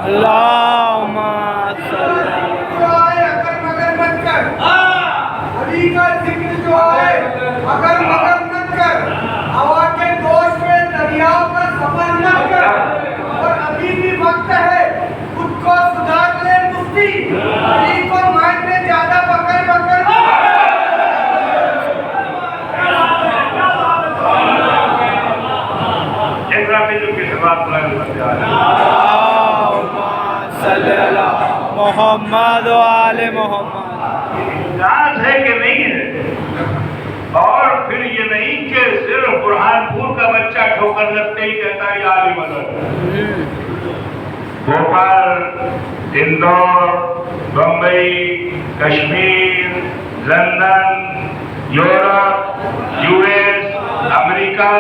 اللہم صلی اگر مگر مت کر علی کا ذکر جو ہے اگر مگر مت کر ہوا کے گوشت میں دریاؤں کا سفر نہ کر اور ابھی بھی وقت ہے خود کو سدھار لے مفتی علی کو مائک میں زیادہ بکر بکر محمد و آل محمد. اعجاز ہے کہ نہیں ہے؟ اور پھر یہ نہیں کہ صرف برہان پور کا بچہ ٹھوکر لگتے ہی کہتا ہے یا علی مدد. Bhopal, Indore, Bombay, Kashmir, London, Europe, U S, امریکہ،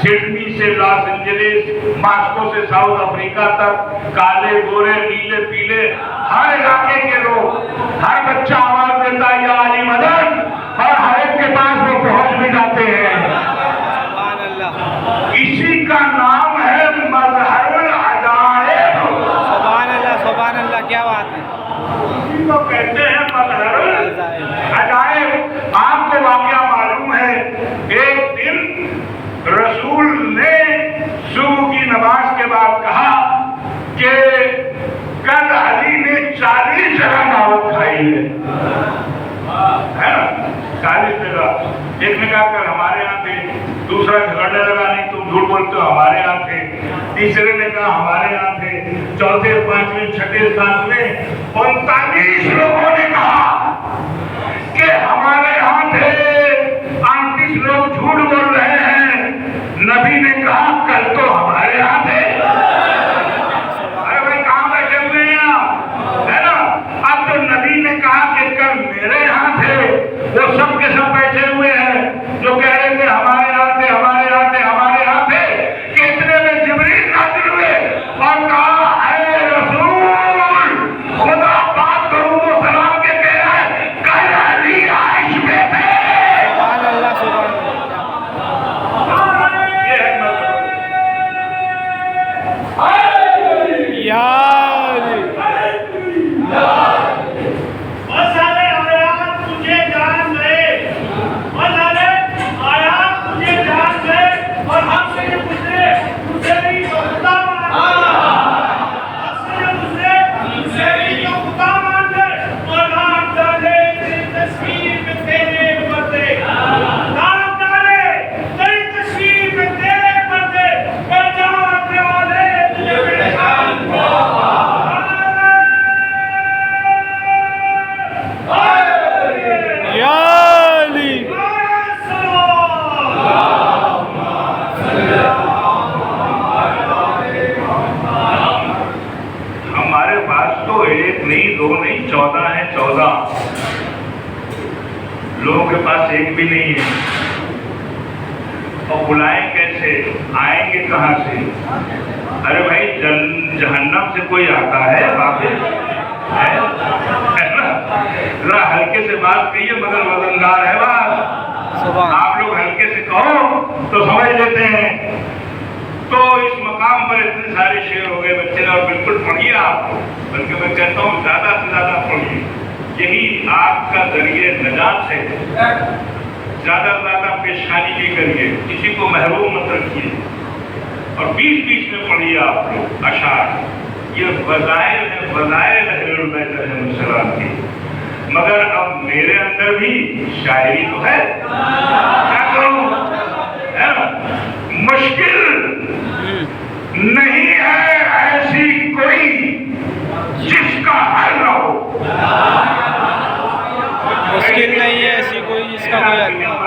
سڈنی سے لاس اینجلس، ماسکو سے ساؤتھ افریقہ تک، کالے گورے نیلے پیلے ہر علاقے کے لوگ، ہر بچہ آواز دیتا ہے یا علی مدد، اور ہر ایک کے پاس وہ پہنچ بھی جاتے ہیں. سبحان اللہ. اسی کا نام ہے مظہر العجائب. سبحان اللہ سبحان اللہ. کیا بات ہے. اسی کو کہتے ہیں مظہر العجائب. آپ کو واقعہ معلوم ہے ایک دن رسول نے صبح کی نماز کے بعد کہا کہ کل علی نے 40 جگہ دعوت کھائی ہے نا. 40 جگہ. ایک نے کہا کل ہمارے یہاں تھے، دوسرا جھگڑنے لگا نہیں تم جھوٹ بولتے ہو ہمارے یہاں تھے، تیسرے نے کہا ہمارے یہاں تھے، چوتھے پانچویں چھٹے ساتویں 39 لوگوں نے کہا کہ ہمارے یہاں تھے. 38 لوگ جھوٹ بول رہے ہیں. نبی نے کہا کل تو ہمارے یہاں تھے. ارے بھائی کہاں بیٹھے ہوئے ہیں آپ، ہے نا. اب تو نبی نے کہا کہ کل میرے یہاں تھے، وہ سب کے سب بیٹھے ہوئے ہیں جو کہہ رہے تھے ہمارے یہاں تھے ہمارے یہاں تھے ہمارے یہاں تھے. کہ اتنے میں جبریل نازل ہوئے اور کہا اے رسول خدا بات کروں وہ سلام کے کہہ رہا ہے کل علی عائش میں تھے. سبحان اللہ سبحان اللہ. یا علی. لوگوں کے پاس ایک بھی نہیں ہے. اور بلائیں کیسے، آئیں گے کہاں سے؟ ارے بھائی جہنم سے کوئی آتا ہے واپس؟ ذرا ہلکے سے بات کہیے مگر وزندار ہے بات. آپ لوگ ہلکے سے کہو تو سمجھ لیتے ہیں. تو اس مقام پر اتنے سارے شعر ہو گئے بچے نے، اور بالکل پڑھیے آپ، بلکہ میں کہتا ہوں زیادہ سے زیادہ پڑھیے. یہی آپ کا ذریعہ نجات ہے. زیادہ سے زیادہ پیشانی نہیں کریے، کسی کو محروم مت رکھیے، اور بیچ بیچ میں پڑھیے آپ لوگ اشعار. یہ فضائل ہے، فضائل اہل بیت علیہ السلام کی. مگر اب میرے اندر بھی شاعری تو ہے، کیا کروں؟ مشکل نہیں ہے ایسی کوئی جس کا حل نہ ہو. مشکل نہیں ہے ایسی کوئی جس کا کوئی حل نہ ہو.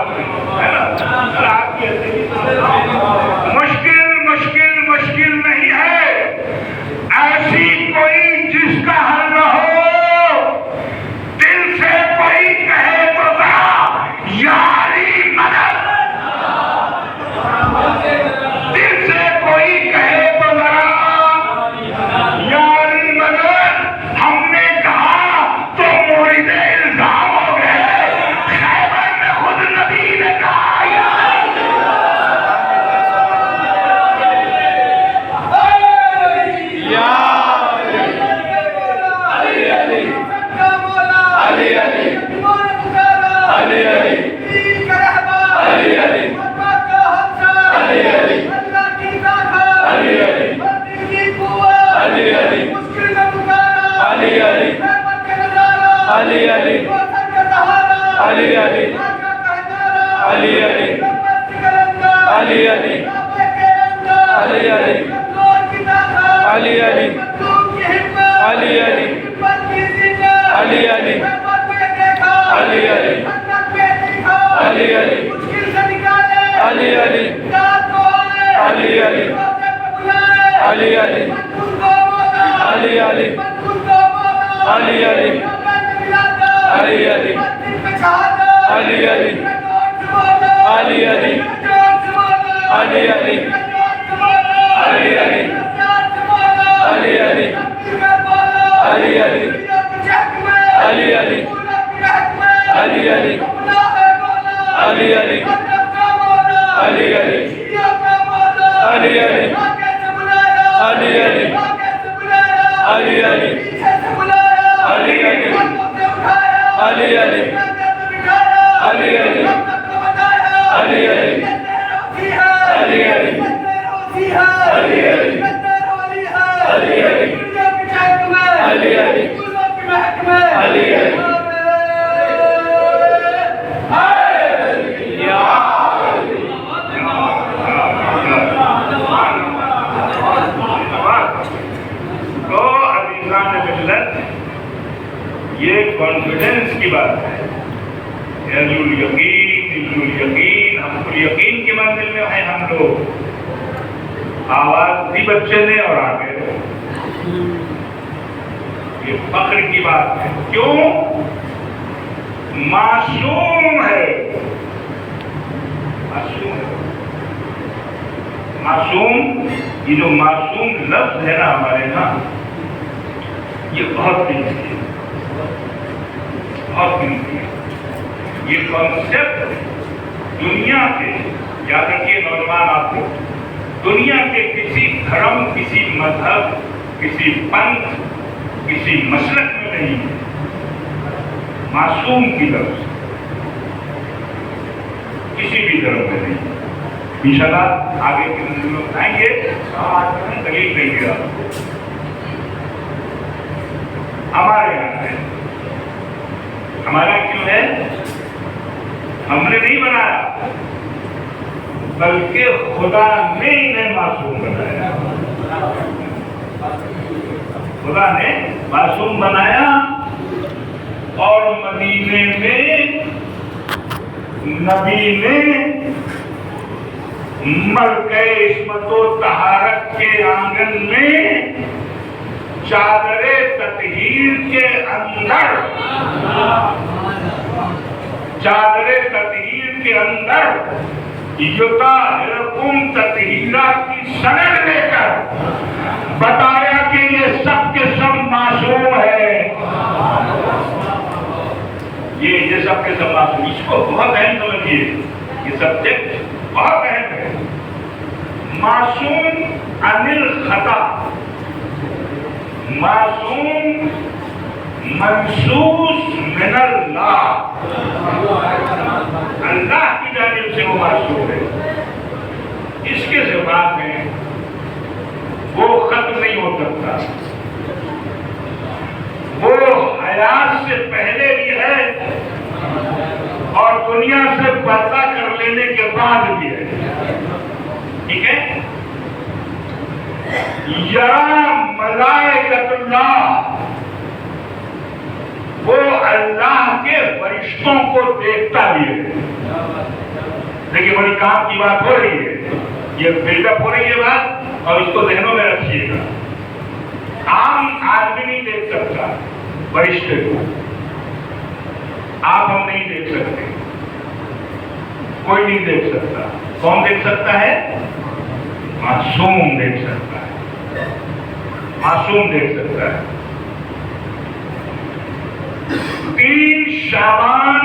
مشکل مشکل مشکل نہیں ہے ایسی کوئی جس کا حل نہ ہو. دل سے کوئی کہے تو ذرا یاری مدد. دل سے کوئی کہے تو ذرا یاری علی علی دین کا رہبر علی علی محبت کا ہمسر علی علی اللہ کی طاقت علی علی بندی کی قوت علی علی مشکل میں پکارا علی علی رحمت کا نظارہ علی علی کوثر کا سہارا علی علی آقا کا نعرہ علی علی رحمت کے کلندر علی علی کعبے کے اندر علی علی کمزور کی طاقت علی علی مظلوم کی ہمت علی علی ہمت کی زینت علی علی رحمت میں دیکھا علی علی جنت میں دیکھا علی علی مشکل سے نکالے علی علی امداد کو آئے علی علی روزے پہ بلائے علی علی منصور کو مولا علی علی منصور کو مولا علی علی رمضان میں ولادت علی علی مسجد میں شہادت علی علی رجوع سے مولا علی علی رجوع سے مولا علی علی رجوع سے مولا علی علی رجوع سے مولا علی علی تقدیر کا مولا علی علی دنیا کے چہک میں علی علی پورا کی مہک میں علی علی اپنا ہے مولا علی علی مطلب کا مولا علی علی شیعہ کا مولا علی علی آگے سے بلایا علی علی آگے سے بلایا علی علی پیچھے سے بلایا علی علی ہاتھوں سے اٹھایا علی علی کندھے پہ بٹھایا علی علی ہم سب کو بتایا علی علی یہ تیرا روزی ہے علی علی یہ تیرا روزی ہے علی علی یہ تیرا ولی ہے علی علی دنیا کی چہک میں علی علی پھولوں کی مہک میں علی علی یا تو عزیزان ملت یہ کانفیڈنس کی بات ہے عز الیقین ہم پر یقین کی منزل میں ہیں ہم لوگ آواز دی بچے نے اور آگے یہ فخر کی بات ہے کیوں معصوم ہے معصوم ہے معصوم یہ جو معصوم لفظ ہے نا ہمارے یہاں یہ بہت قیمتی ہے بہت قیمتی ہے یہ کانسیپٹ دنیا کے یاد رکھیے نوجوان آپ کو دنیا کے کسی دھرم کسی مذہب کسی پنتھ کسی مسلک میں نہیں ہے معصوم کی لفظ کسی بھی دھرم میں نہیں انشاءاللہ آگے کے منزل میں بتائیں گے آج ہم دلیل دیں گے آپ کو ہمارے یہاں ہے ہمارا کیوں ہے ہم نے نہیں بنایا بلکہ خدا نے انہیں معصوم بنایا خدا نے معصوم بنایا اور مدینے میں نبی نے ملکہ عصمت و طہارت کے آنگن میں چادر تطہیر کے اندر چادر تطہیر کے اندر یطہرکم تطہیرا کی سند لے کر بتایا کہ یہ سب کے سب معصوم ہے یہ سب کے سب معصوم اس کو بہت اہم سمجھیے یہ سبجیکٹ بہت اہم ہے معصوم عن الخطا معصوم منصوص من اللہ اللہ کی جانب سے وہ معصوم ہے اس کے زبان میں وہ ختم نہیں ہو سکتا وہ حیات سے پہلے بھی ہے اور دنیا سے پردہ کر لینے کے بعد بھی ہے ٹھیک ہے یا ملائکۃ اللہ وہ اللہ کے فرشتوں کو دیکھتا بھی ہے دیکھیے بڑی کام کی بات ہو رہی ہے یہ بلڈ اپ ہو رہی ہے بات اور اس کو ذہنوں میں رکھیے گا عام آدمی نہیں دیکھ سکتا فرشتے کو آپ ہم نہیں دیکھ سکتے کوئی نہیں دیکھ سکتا کون دیکھ سکتا ہے معصوم دیکھ سکتا ہے معصوم دیکھ سکتا ہے 3 شعبان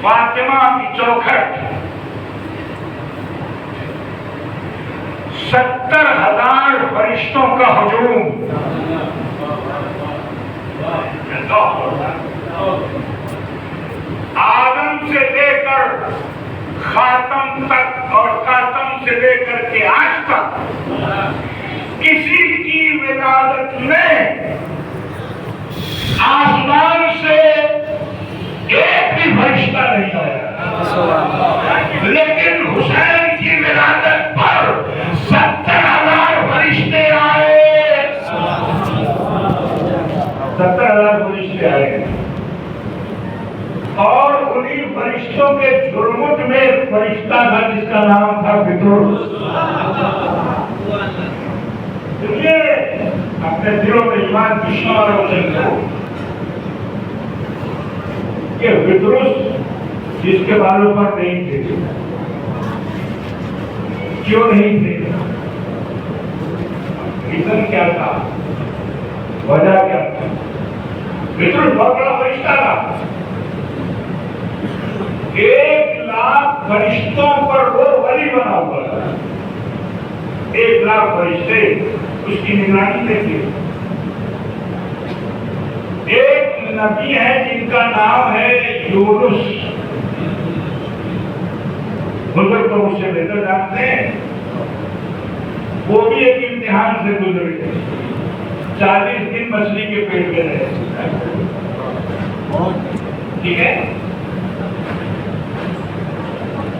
فاطمہ کی چوکھٹ 70,000 فرشتوں کا ہجوم آدم سے لے کر خاتم تک اور خاتم سے لے کر کے آج تک کسی کی ولادت میں آسمان سے ایک بھی فرشتہ نہیں آیا، لیکن حسین کی ولادت پر 70,000 فرشتے آئے، 70,000 فرشتے آئے، اور انہیں فرشتوں کے جھرمٹ میں ایک فرشتہ تھا جس کا نام تھا بطرس۔ اپنے دلوں میں ایمان کی شمع روشن کرو کہ بطرس جس کے بالوں پر نہیں تھے، کیوں نہیں تھے؟ ریزن کیا تھا؟ وجہ کیا تھا؟ بطرس بہت بڑا فرشتہ تھا، 1,00,000 فرشتوں پر وہ ولی بنا ہوا تھا، 1,00,000 فرشتے اس کی نگرانی میں تھے۔ ایک نبی ہے جن کا نام ہے یونس، بزرگ تو مجھ سے بہتر جانتے ہیں، وہ بھی ایک امتحان سے گزرے، 40 دن مچھلی کے پیٹ میں رہے، ٹھیک ہے؟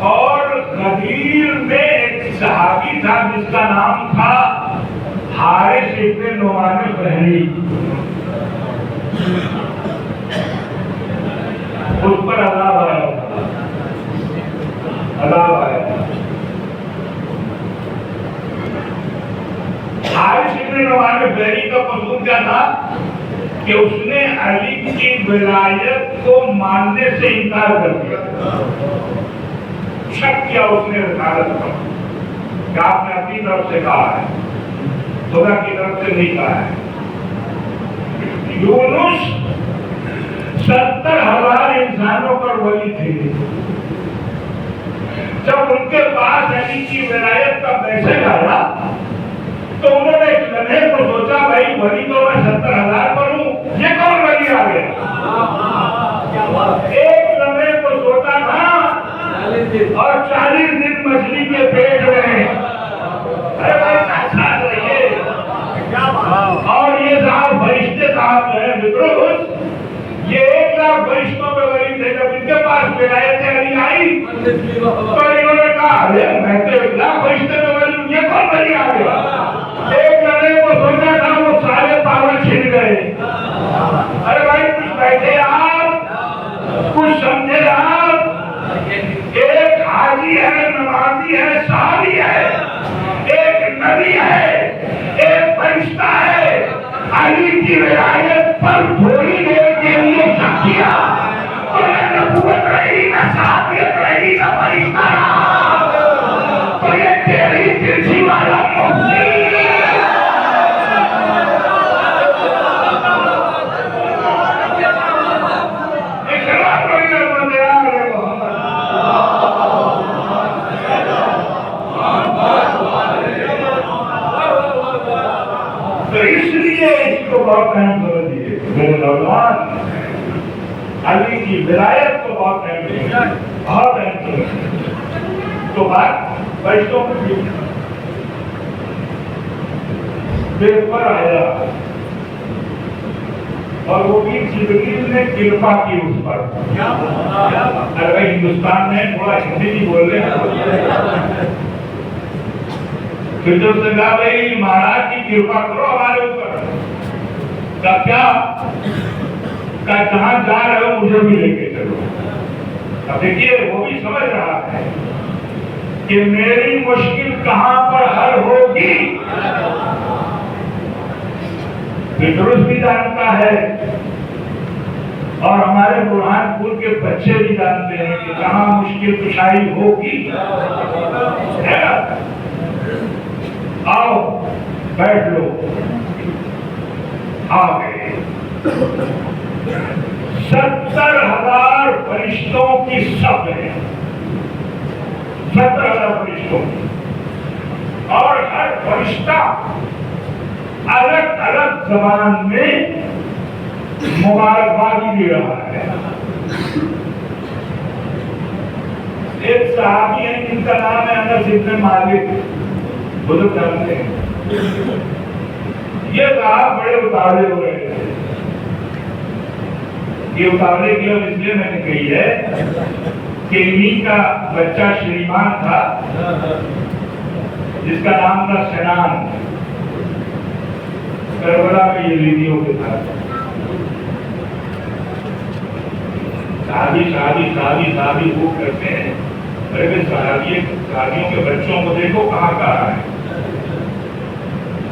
اور غدیر میں ایک صحابی تھا جس کا نام تھا حارث ابن نعمان بحری، اس پر عذاب آیا، عذاب آیا۔ حارث ابن نعمان بحری کا قصور کیا تھا کہ اس نے علی کی ولایت کو ماننے سے انکار کر دیا، شک کیا اس نے رسالت پر کہ آپ نے اپنی طرف سے کہا ہے، خدا کی طرف سے نہیں کہا ہے۔ یونس 70,000 انسانوں پر ولی تھے، جب ان کے پاس علی کی ولایت کا میسج آیا تو انہوں نے ایک لمحے کو سوچا بھائی ولی تو میں 70,000 پر ہوں، یہ کون ولی آ گیا؟ ایک لمحے کو سوچا تھا اور 40 دن مچھلی کے پیٹ میں، ارے بھائی ساتھ رہیے، اور یہ صاحب فرشتے صاحب جو ہے بطرس، یہ 1,00,000 فرشتوں پہ ولی تھے، جب ان کے پاس ولایت علی آئی تو انہوں نے کہا ارے میں تو 1,00,000 فرشتے پہ ولی ہوں، یہ کون ولی آ گیا؟ ایک لڑے کو سوچا تھا، وہ سارے پاور چھن گئے۔ ارے بھائی کچھ بیٹھے آپ، کچھ سمجھے آپ، ایک حاجی ہے، نمازی ہے، صحابی ہے، ایک نبی ہے، ایک فرشتہ ہے، علی کی ولایت پر تھوڑی دیر کے لیے شک کیا تو نہ نبوت رہی، نہ صحابیت رہی، نہ فرشتہ رہا، تو یہ تیری ترسی والا مفتی بہت اہم سمجھ دیئے میرے نوجوان، علی کی ولایت کو بہت اہم دیئے، بہت اہم سمجھ دیئے۔ تو بات فرشتوں کو بھی پیپر آیا اور وہ بھی جبریل نے کرپا کی اس پر۔ اگر ہندوستان میں تھوڑا ہندی نہیں بول رہے ہیں، پھر تو اس نے کہا بھائی مہاراج کی کرپا کرو ہمارے اوپر، کیا جہاں جا رہے ہو مجھے بھی لے کے چلو۔ اب دیکھیے وہ بھی سمجھ رہا ہے کہ میری مشکل کہاں پر حل ہوگی، بطرس بھی جانتا ہے اور ہمارے برہان پور کے بچے بھی جانتے ہیں کہ کہاں مشکل کشائی ہوگی، ہے نا؟ آؤ بیٹھ لو، آ گئے 70,000 فرشتوں کی صف ہے، 70,000 فرشتوں کی، اور ہر فرشتہ الگ الگ زبان میں مبارکبادی دے رہا ہے. ایک صحابی ہیں جن کا نام ہے انس ابن مالک, بزرگ جانتے ہیں. یہ صاحب بڑے اتارے ہو رہے تھے. یہ اتارے کی اور اس لیے میں نے کہی ہے کہ انہی کا بچہ شریمان تھا جس کا نام تھا سنان, کربلا میں یزیدیوں کے تھا. صحابی خوب کرتے ہیں. ارے صحابیوں کے بچوں کو دیکھو کہاں کہاں ہے.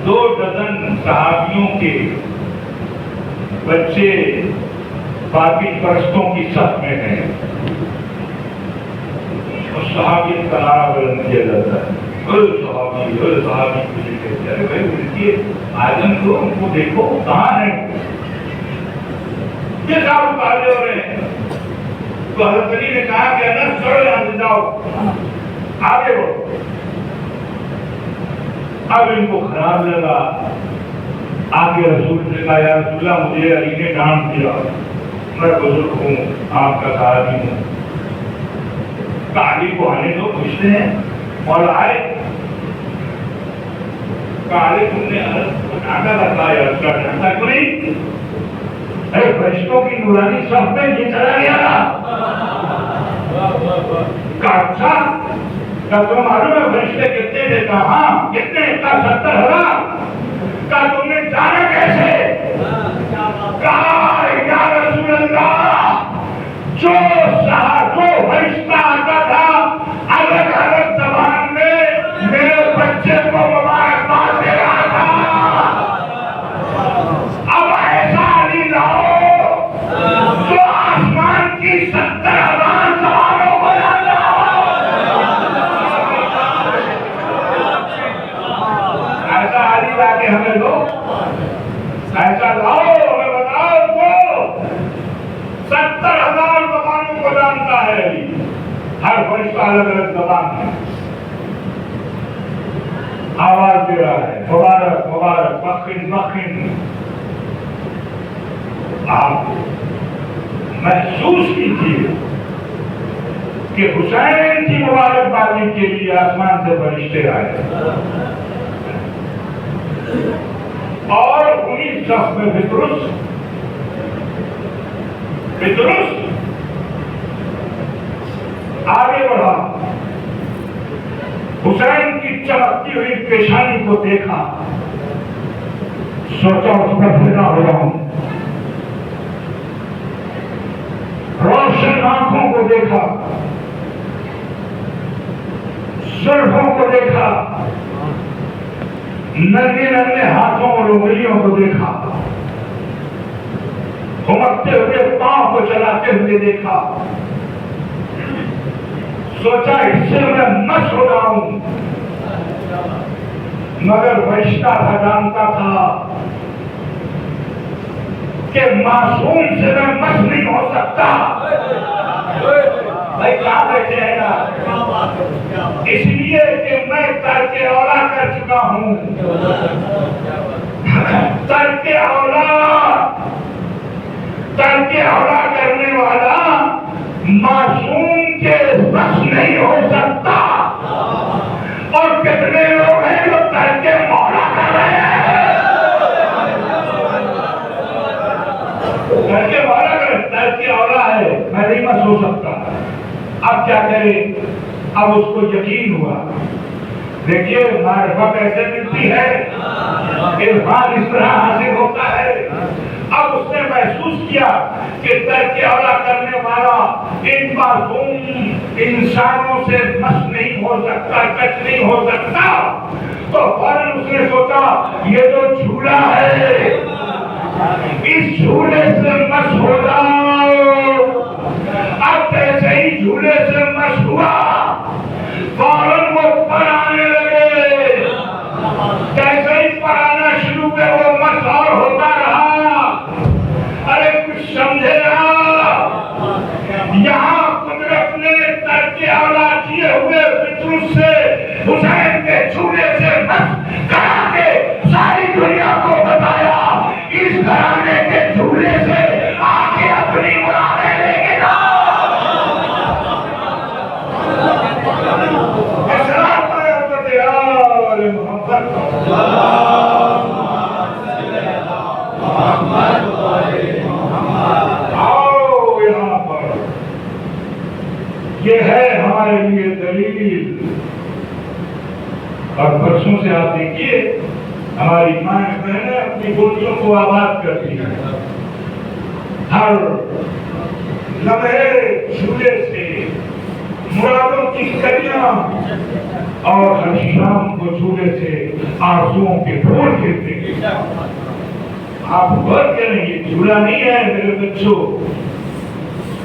2 ڈزن صحابیوں کے بچے باطل پرستوں کی صف میں ہیں اور صحابیت کا نعرہ بلند کیا جاتا ہے. صحابی مجھے کہتے ہیں. ارے بھائی دیکھیے آدم کو, ان کو دیکھو کہاں ہیں. یہ صاحب اتارے ہو رہے ہیں. تو حضرت علی نے کہا کہ انس چڑھو یہاں سے جاؤ, آگے بڑھو. اب ان کو خراب لگا. آگے رسول سے کہا یا رسول اللہ مجھے علی نے ڈانٹ دیا, میں بزرگ ہوں, آپ کا صحابی ہوں. علی کو آنے دو, پوچھتے ہیں. اور آئے کالے تم نے ڈانٹا کرتا ہے, اس کا ڈانٹا کیوں نہیں؟ ارے فرشتوں کی نورانی صف میں یہ چلا گیا کا اچھا کا تم معلوم ہے فرشتے کتنے تھے؟ کہاں کتنے؟ کا 70,000. کا تم نے جانا کیسے؟ کہا یا رسول اللہ جو فرشتہ آتا تھا الگ الگ زبان میں میرے بچے کو مبارکباد دے رہا تھا. اب ایسا علی لاؤ جو آسمان کی 70,000 زبانوں کو جانتا ہو. ایسا علی لا کے ہمیں دو, ایسا لاؤ ہمیں بتاؤ تو 70,000 زبانوں کو جانتا ہے علی. ہر فرشتہ الگ الگ زبان میں آواز دے رہا ہے مبارک مبارک بخن بخن. آپ محسوس کیجیے کہ حسین کی مبارکبادی کے لیے آسمان سے فرشتے آئے اور انہی صف میں بدرست آگے بڑھا. حسین کی چمکتی ہوئی پیشانی کو دیکھا, سوچا اس پر فدا ہو رہا ہوں. روشن آنکھوں کو دیکھا, زلفوں کو دیکھا, ننگے ننگے ہاتھوں اور انگلیوں کو دیکھا, گھمکتے ہوئے پاؤں کو چلاتے ہوئے دیکھا. سوچا اس سے میں مس ہو رہا ہوں. مگر فرشتہ تھا, جانتا تھا کہ معصوم سے میں مس نہیں ہو سکتا. بھائی کہاں بیٹھے ہیں نا, اس لیے کہ میں ترک اولا کر چکا ہوں. ترک اولا کرنے والا معصوم کے بس نہیں ہو سکتا. اور کتنے لوگ ہیں جو ترک مولا کر رہے ہیں. ترک مولا کر, ترک اولا ہے, میں نہیں بس ہو سکتا. اب کیا کرے؟ اب اس کو یقین ہوا. دیکھیے معرفت کیسے ملتی ہے, عرفان اس طرح حاصل ہوتا ہے. اب اس نے محسوس کیا کہ ترک اولا کرنے والا ان معصوم انسانوں سے مس نہیں ہو سکتا, ٹچ نہیں ہو سکتا. تو فوراً اس نے سوچا یہ تو جھولا ہے, اس جھولے سے مس ہو جاؤ. اب ایسے ہی جھولے سے مس ہوا, فوراً وہ پر آنے لگے. جیسے ہی پر آنا شروع ہوئے وہ مس اور ہوتا رہا. ارے کچھ سمجھے آپ, یہاں قدرت نے ترک اولا کیے ہوئے فطرت سے حسین کے جھولے سے مس کرا کے ساری دنیا کو بتایا اس گھرانے کے جھولے سے ہمارے لیے دلیل. اور برسوں سے آپ دیکھیے ہماری ماں بہنیں اپنی گولیوں کو آباد کرتی ہیں. ہر لمحے جھولے سے مرادوں کی کلیاں اور ہر شام کو جھولے سے آرزوؤں کے پھول کھلتے ہیں. آپ غور کریں یہ جھولا نہیں ہے میرے بچوں,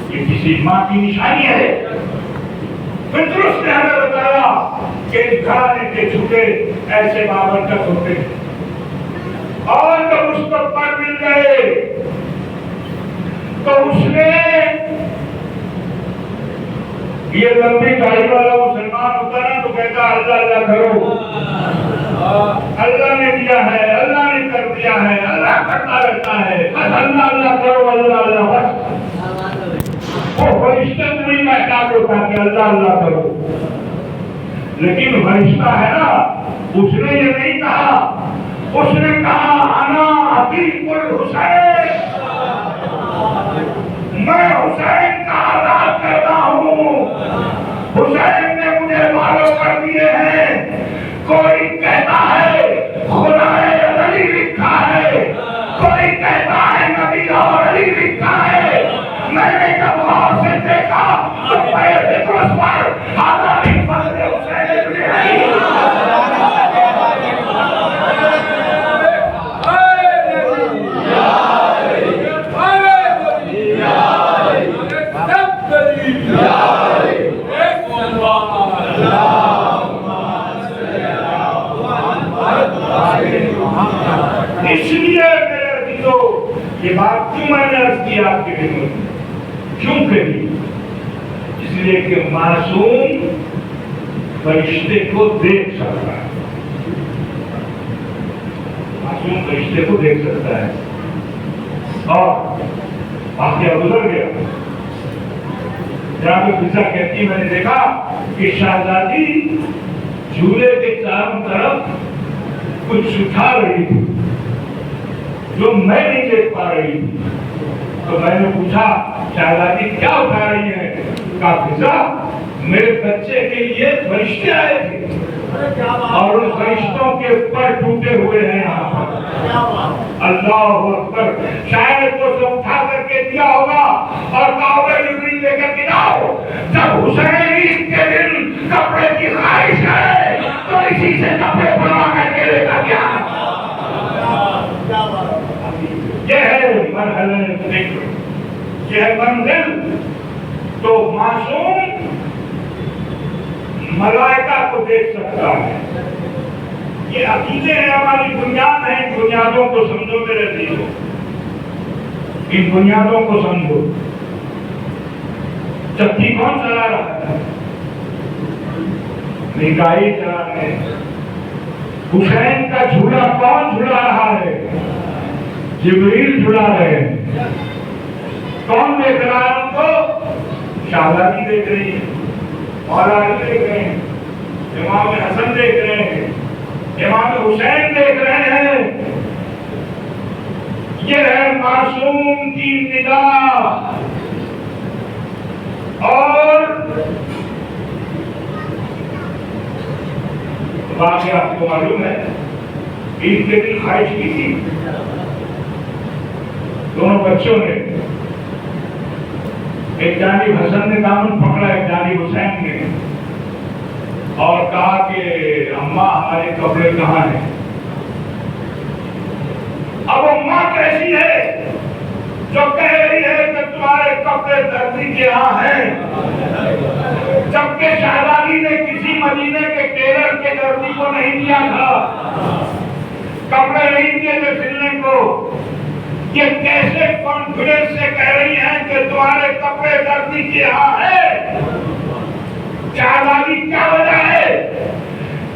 یہ کسی ماں کی نشانی ہے. پطرس نے ہمیں بتایا کہ گھرانے کے جھولے ایسے بابرکت ہوتے ہیں. اور جب اس کو پر مل گئے تو اس نے یہ لمبی داڑھی والا مسلمان ہوتا نا تو کہتا اللہ اللہ کرو, اللہ نے دیا ہے, اللہ نے کر دیا ہے, اللہ کرتا رہتا ہے, بس اللہ اللہ کرو, اللہ اللہ بس. وہ فرشتے کو نہیں محتاج ہوتا کہ اللہ اللہ کرو. لیکن فرشتہ ہے نا, اس نے یہ نہیں کہا, اس نے کہا انا عتیق الحسین, میں حسین کا آزاد کرتا ہوں. حسین نے مجھے معلوم کر دیے ہیں. کوئی کہتا ہے خدا علی لکھا ہے, کوئی کہتا ہے نبی اور علی لکھا ہے. میں نے جب غور سے دیکھا تو پطرس پر آزادی فضل حسین ابن علی. اس لیے میرے عزیزو یہ بات کیوں میں نے عرض کی آپ کے خدمت میں, کیوں کہی؟ اس لیے کہ معصوم فرشتے کو دیکھ سکتا ہے, معصوم فرشتے کو دیکھ سکتا ہے. اور واقعہ گزر گیا, جہاں پہ فضا کہتی میں نے دیکھا کہ شہزادی جھولے کے چاروں طرف کچھ اٹھا رہی تھی جو میں نہیں دیکھ پا رہی تھی. تو میں نے پوچھا شہزادی کیا اٹھا رہی ہے؟ کہا فضا میرے بچے کے لیے فرشتے آئے تھے اور ان فرشتوں کے پر ٹوٹے ہوئے ہیں یہاں پر. اللہ اکبر. شاید وہ سب اٹھا کر کے دیا ہوگا اور کہا جبریل لے کر کے جاؤ, جب حسین عید کے دن کپڑے کی خواہش ہے تو اسی سے کپڑے بنوا کر کے لے کر گیا. یہ ہے مرحلہ ذکر, یہ ہے منزل. تو معصوم ملائکہ کو دیکھ سکتا ہے. یہ عقیدے ہیں, ہماری بنیاد ہیں. ان بنیادوں کو سمجھو میرے عزیزو, ان بنیادوں کو سمجھو. چکی کون چلا رہا ہے؟ میکائیل چلا رہے ہیں. حسین کا جھولا کون جھلا رہا ہے؟ جبریل جھلا رہے ہیں. کون دیکھ رہا ہے ان کو؟ شہزادی دیکھ رہی ہے, مولا علی دیکھ رہے ہیں, امام حسن دیکھ رہے ہیں, امام حسین دیکھ رہے ہیں. یہ ہے معصوم کی نگاہ. اور واقعہ آپ کو معلوم ہے, عید کے دن خواہش کی تھی دونوں بچوں نے. ایک جانب حسن نے دامن پکڑا, ایک جانب حسین نے, اور کہا کہ اماں ہمارے کپڑے کہاں ہیں؟ اب اماں کیسی ہے جو کہہ رہی ہے کہ تمہارے کپڑے دردی کے یہاں ہیں, جبکہ شہزادی نے کسی مدینے کے ٹیلر کے دردی کو نہیں دیا تھا, کپڑے نہیں دیے تھے سلنے کو. یہ کیسے کانفیڈنس سے کہہ رہی ہیں کہ تمہارے کپڑے دردی کے یہاں ہے؟ شہزادی کیا وجہ ہے؟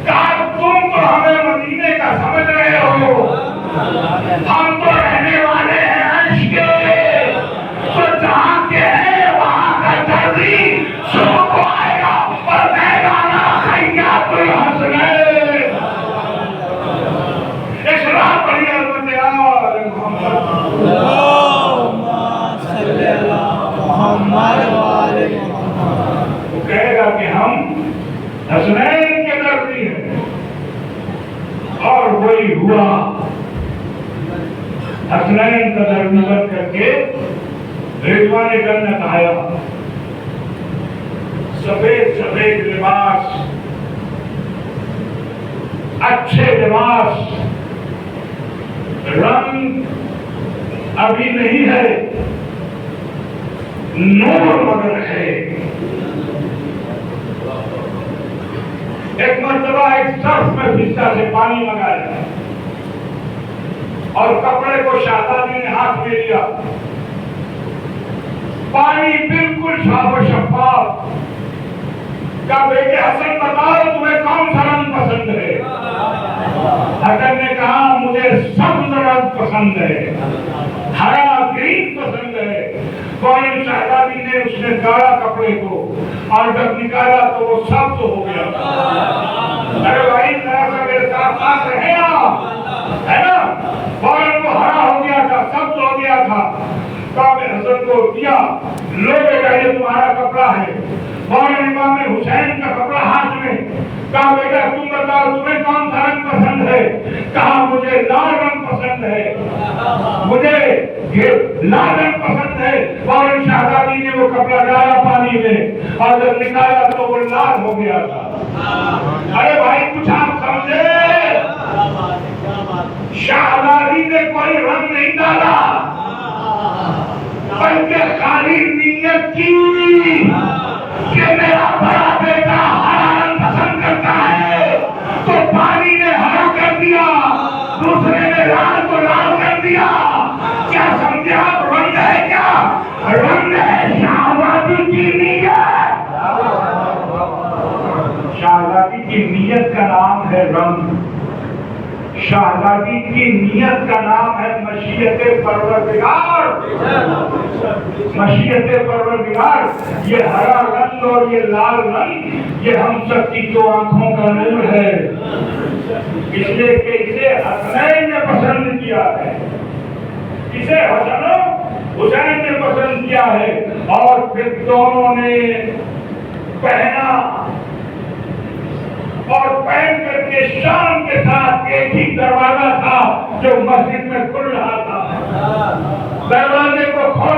کہا تم تو ہمیں مدینے کا سمجھ رہے ہو, ہم تو رہنے والے ہیں عرش کے, تو جہاں کے ہیں وہاں کا دردی صبح کو آئے گا اور کہے گا نا خیات الحسنین. اسلام پڑھی حضرت آل محمد, وہ کہے گا کہ ہم حسنین کے دردی ہیں، اور وہی ہوا۔ حسنین کا دردی بن کر کے رضوان جنت آیا، سفید سفید لباس، اچھے لباس، رنگ ابھی نہیں ہے، نور مگر ہے۔ ایک مرتبہ ایک سرف میں پھسا سے پانی منگایا اور کپڑے کو شہزادی نے ہاتھ میں لیا، پانی بالکل صاف و شفاف۔ کہا بیٹے حسن بتاؤ تمہیں کون سا رنگ پسند ہے؟ حسن نے کہا مجھے سبز رنگ پسند ہے، ہرا گرین پسند ہے۔ فوراً شہزادی نے اس نے گاڑا کپڑے کو اور جب نکالا تو وہ سبز ہو گیا۔ ارے بھائی ذرا سا میرے ساتھ ساتھ رہے آپ، ہے نا؟ فوراً وہ ہرا ہو گیا تھا، سبز ہو گیا تھا۔ کہا میں حسن کو دیا، لو بیٹا یہ تمہارا کپڑا ہے۔ فوراً امام حسین کا کپڑا ہاتھ میں۔ کہا بیٹا تم بتاؤ تمہیں کون سا رنگ پسند ہے؟ کہا مجھے لال رنگ پسند ہے، مجھے یہ لال رنگ پسند ہے۔ فوراً شہزادی نے وہ کپڑا ڈالا پانی میں اور جب نکالا تو وہ لال ہو گیا تھا۔ ارے بھائی کچھ آپ سمجھے؟ شہزادی نے کوئی رنگ نہیں ڈالا بلکہ خالی نیت کی کہ میرا بڑا بیٹا ہرا رنگ پسند کرتا ہے تو پانی نے ہرا کر دیا، دوسرے نے لال کو لال کر دیا۔ کیا سمجھے آپ؟ رنگ ہے کیا؟ رنگ ہے شہزادی کی نیت۔ شہزادی کی نیت کا نام ہے رنگ، شہزادی کی نیت کا نام ہے مشیت پروردگار۔ مشیت پروردگار، یہ ہرا رنگ اور یہ لال رنگ یہ ہم سب کی تو آنکھوں کا نور ہے، اس لیے کہ اسے حسنین نے پسند کیا ہے، اسے حسن و حسین نے پسند کیا ہے، اور پھر دونوں نے پہنا اور پہن کر کے شان کے ساتھ ایک ہی دروازہ تھا جو مسجد میں کھل رہا تھا، دروازے کو کھول